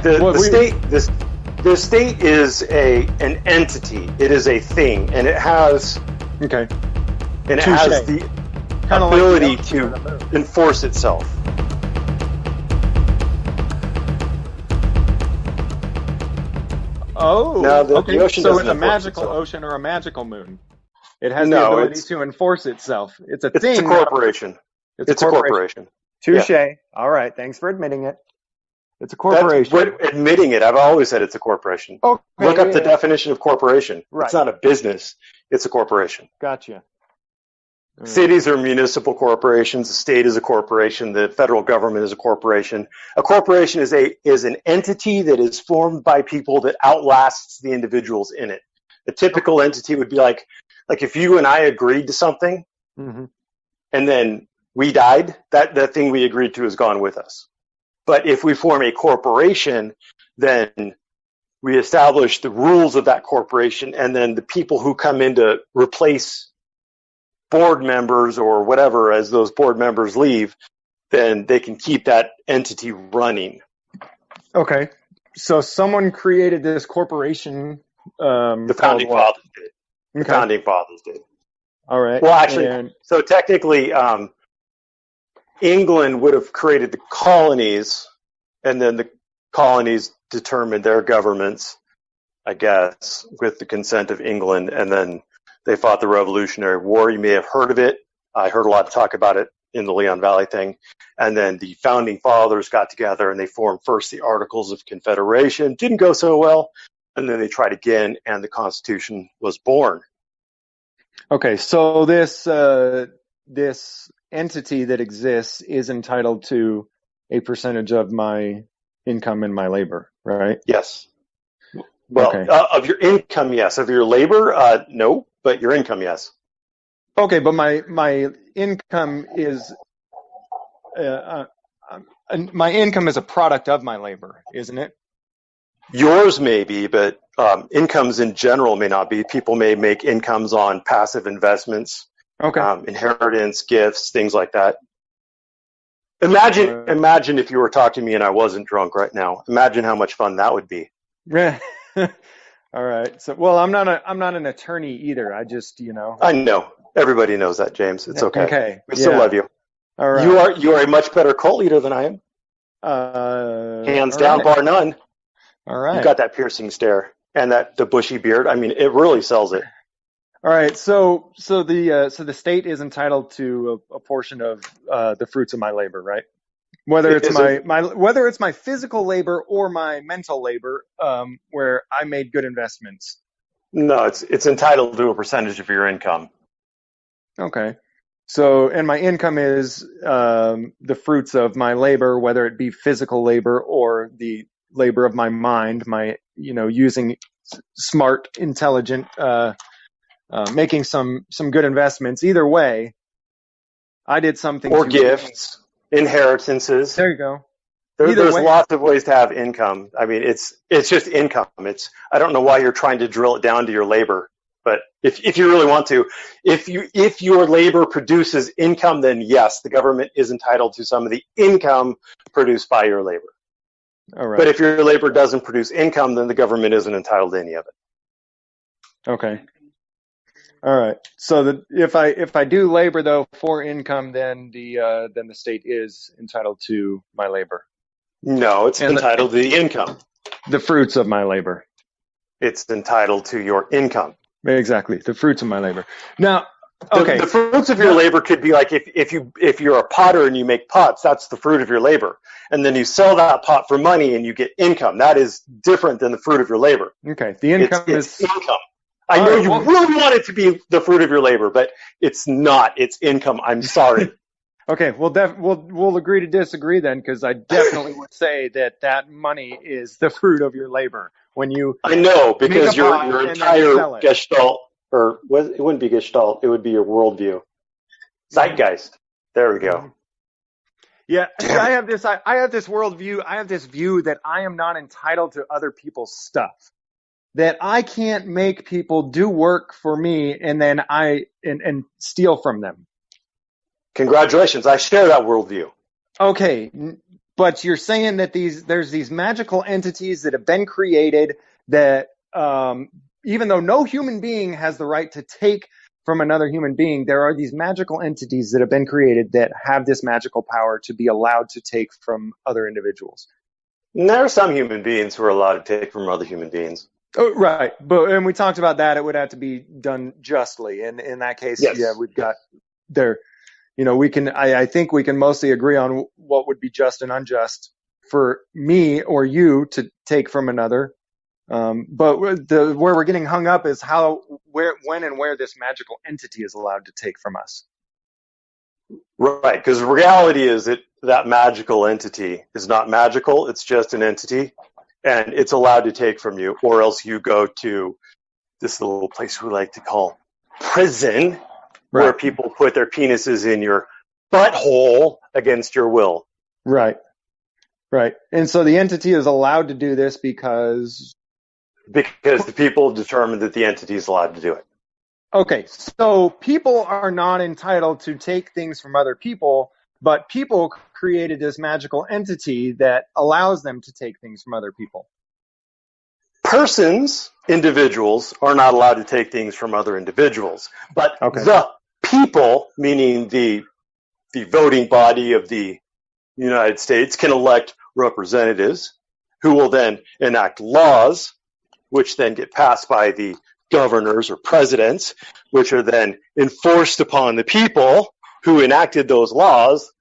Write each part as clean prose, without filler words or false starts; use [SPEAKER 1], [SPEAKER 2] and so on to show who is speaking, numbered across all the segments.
[SPEAKER 1] The state is an entity. It is a thing, and it has
[SPEAKER 2] Okay.
[SPEAKER 1] and it has the
[SPEAKER 2] Kinda like
[SPEAKER 1] ability
[SPEAKER 2] the
[SPEAKER 1] to
[SPEAKER 2] ocean or the moon.
[SPEAKER 1] enforce itself.
[SPEAKER 2] Oh,
[SPEAKER 1] No, the
[SPEAKER 2] okay.
[SPEAKER 1] ocean
[SPEAKER 2] So
[SPEAKER 1] doesn't
[SPEAKER 2] it's a
[SPEAKER 1] enforce
[SPEAKER 2] magical
[SPEAKER 1] itself.
[SPEAKER 2] ocean or a magical moon. It has the
[SPEAKER 1] No,
[SPEAKER 2] ability to enforce itself. It's a thing.
[SPEAKER 1] it's a corporation.
[SPEAKER 2] It's a corporation. Touche.
[SPEAKER 1] Yeah.
[SPEAKER 2] All right. Thanks for admitting it. It's a
[SPEAKER 1] That's
[SPEAKER 2] corporation.
[SPEAKER 1] admitting it. I've always said it's a corporation.
[SPEAKER 2] Okay,
[SPEAKER 1] Look up the
[SPEAKER 2] yeah.
[SPEAKER 1] definition of corporation.
[SPEAKER 2] Right.
[SPEAKER 1] It's not a business. It's a corporation.
[SPEAKER 2] Gotcha.
[SPEAKER 1] Cities are municipal corporations. The state is a corporation. The federal government is a corporation. A corporation is an entity that is formed by people that outlasts the individuals in it. A typical entity would be like if you and I agreed to something,
[SPEAKER 2] Mm-hmm.
[SPEAKER 1] and then we died, that thing we agreed to is gone with us. But if we form a corporation, then we establish the rules of that corporation, and then the people who come in to replace board members or whatever as those board members leave, then they can keep that entity running.
[SPEAKER 2] Okay. So someone created this corporation.
[SPEAKER 1] The founding fathers did. The
[SPEAKER 2] Okay.
[SPEAKER 1] founding fathers did.
[SPEAKER 2] All right.
[SPEAKER 1] Well, actually,
[SPEAKER 2] And-
[SPEAKER 1] so technically, England would have created the colonies, and then the colonies determined their governments, I guess, with the consent of England, and then they fought the Revolutionary War. You may have heard of it. I heard a lot of talk about it in the Leon Valley thing. And then the founding fathers got together and they formed first the Articles of Confederation. Didn't go so well. And then they tried again, and the Constitution was born.
[SPEAKER 2] Okay. So this entity that exists is entitled to a percentage of my income and my labor, right?
[SPEAKER 1] Yes. Well,
[SPEAKER 2] Okay.
[SPEAKER 1] Of your income, yes. Of your labor, no. But your income, yes.
[SPEAKER 2] Okay, but my income is my income is a product of my labor, isn't it?
[SPEAKER 1] Yours may be, but incomes in general may not be. People may make incomes on passive investments,
[SPEAKER 2] Okay.
[SPEAKER 1] inheritance, gifts, things like that. Imagine if you were talking to me and I wasn't drunk right now. Imagine how much fun that would be.
[SPEAKER 2] Yeah. All right. So, well, I'm not an attorney either. I just,
[SPEAKER 1] I know. Everybody knows that, James. It's okay.
[SPEAKER 2] Okay.
[SPEAKER 1] We still love you.
[SPEAKER 2] All right.
[SPEAKER 1] You are a much better cult leader than I am. Hands down,
[SPEAKER 2] right.
[SPEAKER 1] bar none.
[SPEAKER 2] All right.
[SPEAKER 1] You've got that piercing stare and the bushy beard. I mean, it really sells it.
[SPEAKER 2] All right. So the state is entitled to a portion of the fruits of my labor, right? Whether it's my physical labor or my mental labor, where I made good investments.
[SPEAKER 1] No, it's entitled to a percentage of your income.
[SPEAKER 2] Okay. So, and my income is the fruits of my labor, whether it be physical labor or the labor of my mind, my, using smart, intelligent, making some good investments. Either way, I did something.
[SPEAKER 1] Or gifts, inheritances.
[SPEAKER 2] There you go.
[SPEAKER 1] There's lots of ways to have income. I mean, it's just income. I don't know why you're trying to drill it down to your labor. But if you really want to, if your labor produces income, then yes, the government is entitled to some of the income produced by your labor.
[SPEAKER 2] All right.
[SPEAKER 1] But if your labor doesn't produce income, then the government isn't entitled to any of it.
[SPEAKER 2] Okay. All right. So if I do labor though for income, then the state is entitled to my labor.
[SPEAKER 1] No, it's entitled to the income.
[SPEAKER 2] The fruits of my labor.
[SPEAKER 1] It's entitled to your income.
[SPEAKER 2] Exactly, the fruits of my labor. Now, okay.
[SPEAKER 1] The fruits of your labor could be like if you're a potter and you make pots, that's the fruit of your labor. And then you sell that pot for money and you get income. That is different than the fruit of your labor.
[SPEAKER 2] Okay, the income
[SPEAKER 1] it's income. I know you really want it to be the fruit of your labor, but it's not. It's income. I'm sorry.
[SPEAKER 2] Okay, we'll agree to disagree then, because I definitely would say that money is the fruit of your labor. When you
[SPEAKER 1] I know, because your entire gestalt, or it wouldn't be gestalt, it would be your worldview. Zeitgeist. There we go.
[SPEAKER 2] Yeah, I have this worldview. I have this view that I am not entitled to other people's stuff. That I can't make people do work for me and then and steal from them.
[SPEAKER 1] Congratulations. I share that worldview.
[SPEAKER 2] Okay, but you're saying that there's these magical entities that have been created that even though no human being has the right to take from another human being, there are these magical entities that have been created that have this magical power to be allowed to take from other individuals.
[SPEAKER 1] And there are some human beings who are allowed to take from other human beings.
[SPEAKER 2] Oh, right. And we talked about that. It would have to be done justly. And in that case,
[SPEAKER 1] Yes.
[SPEAKER 2] yeah, we've got there, I think we can mostly agree on what would be just and unjust for me or you to take from another. But where we're getting hung up is when and where this magical entity is allowed to take from us.
[SPEAKER 1] Right, because the reality is that magical entity is not magical, it's just an entity, and it's allowed to take from you, or else you go to this little place we like to call prison,
[SPEAKER 2] Right.
[SPEAKER 1] where people put their penises in your butthole against your will.
[SPEAKER 2] Right. And so the entity is allowed to do this because
[SPEAKER 1] the people determine that the entity is allowed to do it.
[SPEAKER 2] Okay, so people are not entitled to take things from other people, but people created this magical entity that allows them to take things from other people.
[SPEAKER 1] Individuals, are not allowed to take things from other individuals, but
[SPEAKER 2] Okay.
[SPEAKER 1] the people, meaning the voting body of the United States, can elect representatives who will then enact laws, which then get passed by the governors or presidents, which are then enforced upon the people who enacted those laws.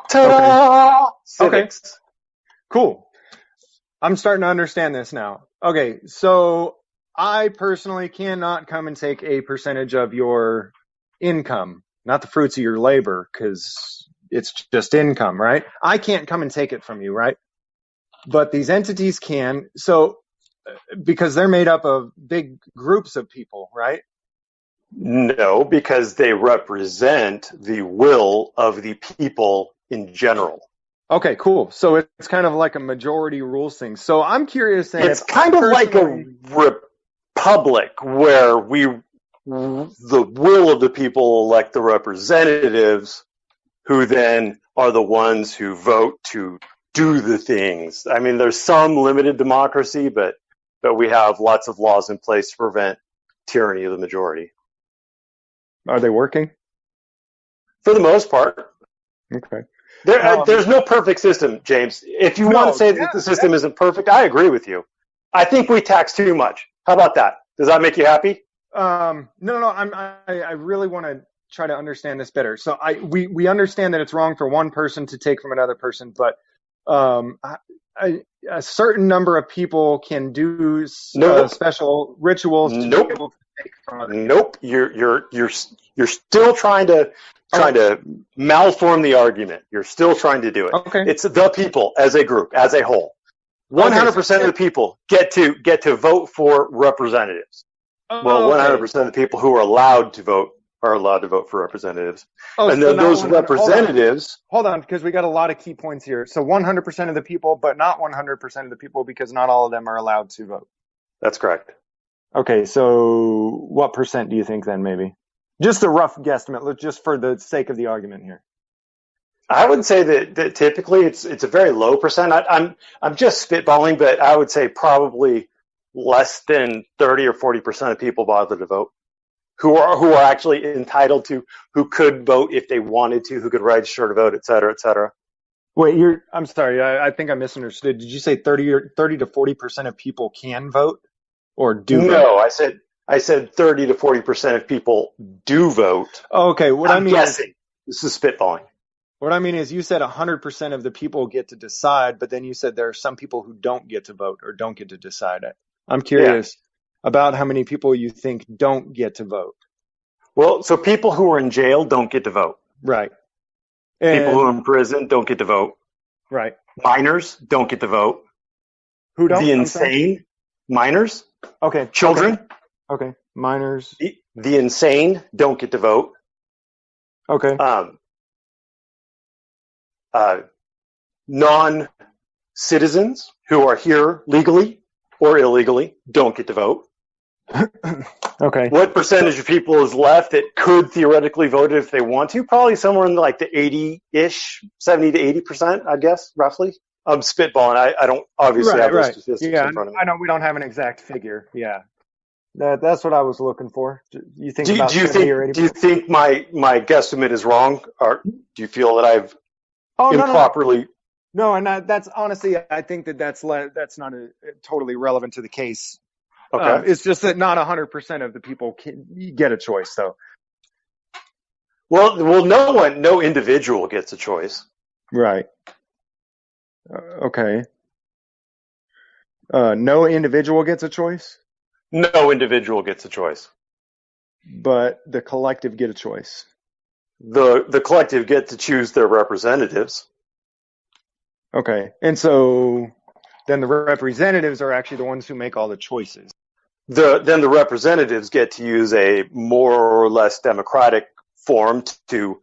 [SPEAKER 1] Ta-da!
[SPEAKER 2] Okay.
[SPEAKER 1] Civics.
[SPEAKER 2] Cool. I'm starting to understand this now. Okay, so I personally cannot come and take a percentage of your income, not the fruits of your labor, because it's just income, right? I can't come and take it from you, right? But these entities can. So because they're made up of big groups of people, right?
[SPEAKER 1] No, because they represent the will of the people in general.
[SPEAKER 2] Okay, cool. So it's kind of like a majority rules thing. So I'm curious.
[SPEAKER 1] It's kind of like a republic where the will of the people elect the representatives who then are the ones who vote to do the things. I mean, there's some limited democracy, but we have lots of laws in place to prevent tyranny of the majority.
[SPEAKER 2] Are they working?
[SPEAKER 1] For the most part.
[SPEAKER 2] Okay.
[SPEAKER 1] There's no perfect system, James. If you want to say that the system isn't perfect, I agree with you. I think we tax too much. How about that? Does that make you happy?
[SPEAKER 2] No. I really want to try to understand this better. So we understand that it's wrong for one person to take from another person, but a certain number of people can do special rituals to be able to take from others.
[SPEAKER 1] Nope. You're still trying to malform the argument. You're still trying to do it.
[SPEAKER 2] Okay.
[SPEAKER 1] It's the people as a group, as a whole. 100% of the people get to vote for representatives. Well, 100% of the people who are allowed to vote are allowed to vote for representatives. And then those representatives...
[SPEAKER 2] Hold on, because we got a lot of key points here. So 100% of the people, but not 100% of the people, because not all of them are allowed to vote.
[SPEAKER 1] That's correct.
[SPEAKER 2] Okay, so what percent do you think then, maybe? Just a rough guesstimate, just for the sake of the argument here.
[SPEAKER 1] I would say that typically it's a very low percent. I'm just spitballing, but I would say probably less than 30 or 40% of people bother to vote, who are actually entitled to, who could vote if they wanted to, who could register to vote, et cetera, et cetera.
[SPEAKER 2] Wait, I'm sorry, I think I misunderstood. Did you say 30 to 40% of people can vote or do vote?
[SPEAKER 1] No, I said 30 to 40% of people do vote.
[SPEAKER 2] Oh, okay,
[SPEAKER 1] I'm guessing. This is spitballing.
[SPEAKER 2] What I mean is you said 100% of the people get to decide, but then you said there are some people who don't get to vote or don't get to decide it. I'm curious about how many people you think don't get to vote.
[SPEAKER 1] Well, so people who are in jail don't get to vote.
[SPEAKER 2] Right.
[SPEAKER 1] People who are in prison don't get to vote.
[SPEAKER 2] Right.
[SPEAKER 1] Minors don't get to vote.
[SPEAKER 2] Who don't?
[SPEAKER 1] The insane. Minors.
[SPEAKER 2] Okay.
[SPEAKER 1] Children.
[SPEAKER 2] Okay. Minors.
[SPEAKER 1] The insane don't get to vote.
[SPEAKER 2] Okay.
[SPEAKER 1] Non-citizens who are here legally or illegally don't get to vote.
[SPEAKER 2] Okay.
[SPEAKER 1] What percentage of people is left that could theoretically vote if they want to? Probably somewhere in like the 80-ish, 70 to 80%, I guess, roughly. I'm spitballing. I don't obviously have those
[SPEAKER 2] Right.
[SPEAKER 1] statistics
[SPEAKER 2] Yeah,
[SPEAKER 1] in front of me.
[SPEAKER 2] I know we don't have an exact figure. Yeah. That's what I was looking for. You think
[SPEAKER 1] Do
[SPEAKER 2] about
[SPEAKER 1] you
[SPEAKER 2] 70 or
[SPEAKER 1] think
[SPEAKER 2] 80?
[SPEAKER 1] do you think my guesstimate is wrong, or do you feel that I've
[SPEAKER 2] Oh, no.
[SPEAKER 1] improperly?
[SPEAKER 2] No, and that's honestly, I think that's not totally relevant to the case.
[SPEAKER 1] Okay.
[SPEAKER 2] It's just that not 100% of the people can get a choice, though.
[SPEAKER 1] Well, no individual gets a choice.
[SPEAKER 2] Right. Okay. No individual gets a choice,
[SPEAKER 1] No individual gets a choice.
[SPEAKER 2] but the collective get a choice.
[SPEAKER 1] The collective get to choose their representatives.
[SPEAKER 2] Okay. And so then the representatives are actually the ones who make all the choices.
[SPEAKER 1] Then the representatives get to use a more or less democratic form to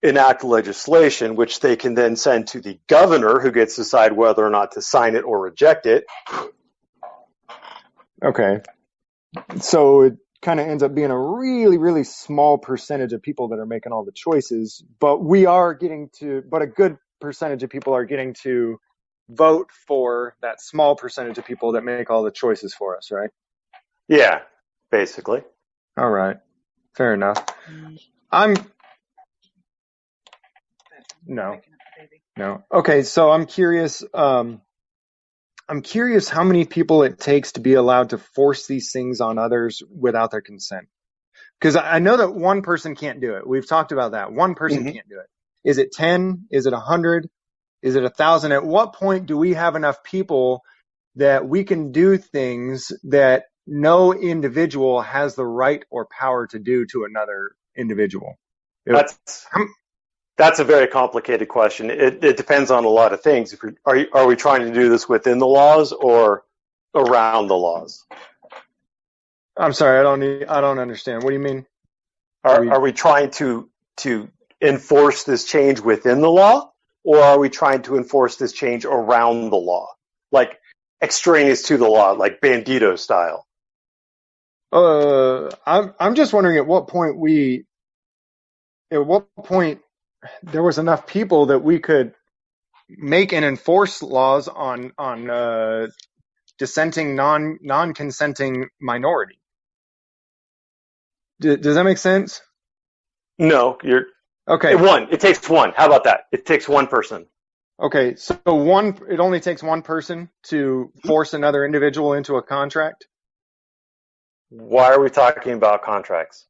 [SPEAKER 1] enact legislation, which they can then send to the governor, who gets to decide whether or not to sign it or reject it.
[SPEAKER 2] Okay. So it kind of ends up being a really, really small percentage of people that are making all the choices, but a good percentage of people are getting to vote for that small percentage of people that make all the choices for us, right?
[SPEAKER 1] Yeah, basically.
[SPEAKER 2] All right. Fair enough. No. Okay, so I'm curious. I'm curious how many people it takes to be allowed to force these things on others without their consent. Because I know that one person can't do it. We've talked about that. One person can't do it. Is it 10? Is it 100? Is it 1,000? At what point do we have enough people that we can do things that no individual has the right or power to do to another individual?
[SPEAKER 1] That's a very complicated question. It depends on a lot of things. Are we trying to do this within the laws or around the laws?
[SPEAKER 2] I'm sorry, I don't understand. What do you mean?
[SPEAKER 1] Are we trying to enforce this change within the law, or are we trying to enforce this change around the law, like extraneous to the law, like Bandito style?
[SPEAKER 2] I'm just wondering at what point there was enough people that we could make and enforce laws on dissenting non-consenting minority. Does that make sense?
[SPEAKER 1] No, you're
[SPEAKER 2] okay.
[SPEAKER 1] It takes one. How about that? It takes one person.
[SPEAKER 2] Okay, so it only takes one person to force another individual into a contract.
[SPEAKER 1] Why are we talking about contracts?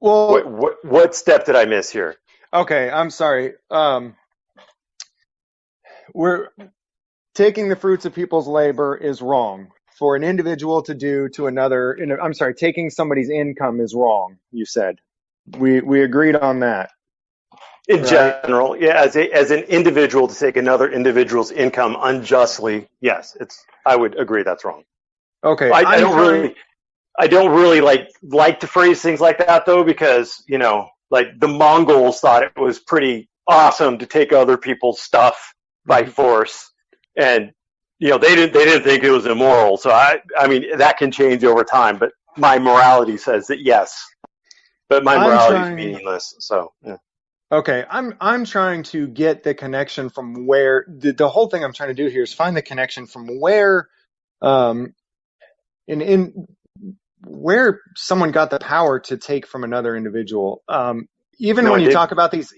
[SPEAKER 2] Well,
[SPEAKER 1] what step did I miss here?
[SPEAKER 2] Okay, I'm sorry. We're taking the fruits of people's labor is wrong. For an individual to do to another, I'm sorry, taking somebody's income is wrong, you said. We agreed on that.
[SPEAKER 1] In general, yeah, as an individual to take another individual's income unjustly, yes, I would agree that's wrong.
[SPEAKER 2] Okay.
[SPEAKER 1] I don't really like to phrase things like that though, because, like the Mongols thought it was pretty awesome to take other people's stuff by force, and they didn't think it was immoral. So I mean that can change over time, but my morality says that yes, but my morality is meaningless. So yeah.
[SPEAKER 2] Okay, I'm trying to get the connection from where the whole thing I'm trying to do here is find the connection from where in where someone got the power to take from another individual. Even when you talk about these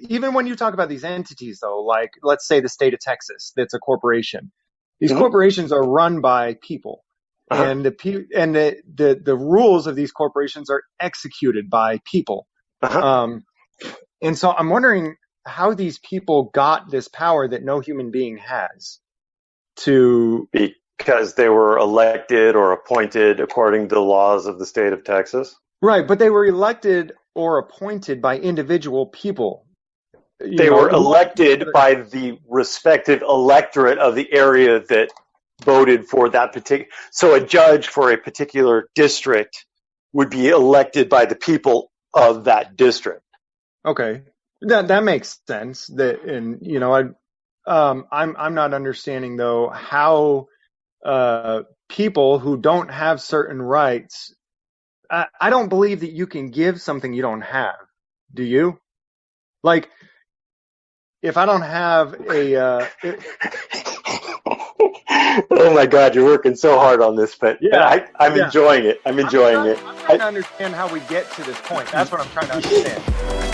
[SPEAKER 2] entities, though, like let's say the state of Texas, that's a corporation. These corporations are run by people, and the rules of these corporations are executed by people. And so I'm wondering how these people got this power that no human being has.
[SPEAKER 1] Because they were elected or appointed according to the laws of the state of Texas.
[SPEAKER 2] Right, but they were elected or appointed by individual people.
[SPEAKER 1] They were elected by the respective electorate of the area that voted for that particular. So a judge for a particular district would be elected by the people of that district.
[SPEAKER 2] Okay, that makes sense. I'm not understanding though how people who don't have certain rights I don't believe that you can give something you don't have. Do you? Like, if I don't have
[SPEAKER 1] oh my God, you're working so hard on this, but I'm enjoying it. I'm enjoying it.
[SPEAKER 2] I'm trying to understand how we get to this point. That's what I'm trying to understand.